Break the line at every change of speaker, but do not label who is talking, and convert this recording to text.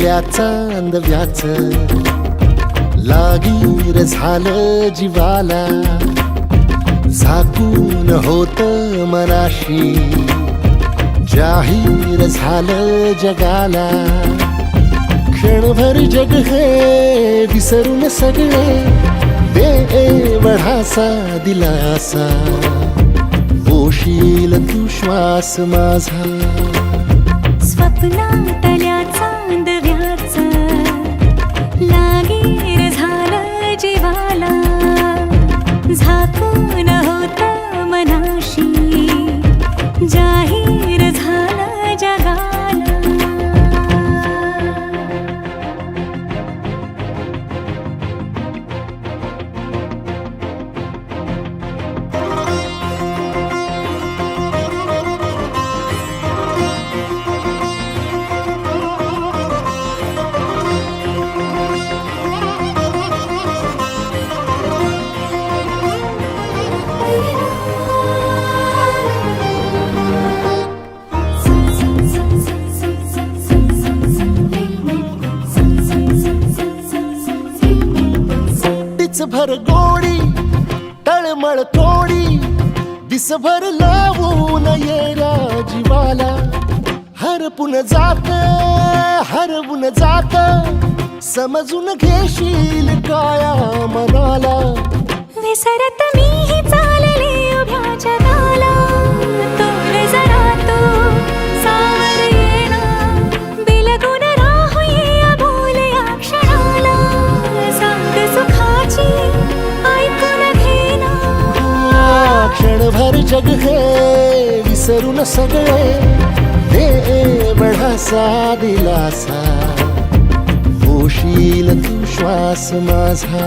पहिल्या चांदव्याच लागीर झालं जीवाला, झाकून होत मनाशी जाहीर झालं जगाला. क्षणभर जग हे विसरून सगळे दे एवढासा दिलासा, पोशील तू श्वास माझा.
स्वप्नातल्या चांदव्याच लागीर झालं जीवाला, झाकून होत मनाशी जाहीर झालं जगाला.
भर गोडी तळमळ थोडी दिसभर लावून येऱ्या जीवाला, हरपून जात समजून घेशील काया मनाला.
विसरत मीही चालले उभ्या जगाला, तोर जरा तू सावर येणा, बिलगून राहूये अबोल या क्षणाला. सांग सुखाची ऐकून घेना,
क्षणभर जग हे विसरून सगळे दे बढासा दिलासा, पोशील तू श्वास माझा.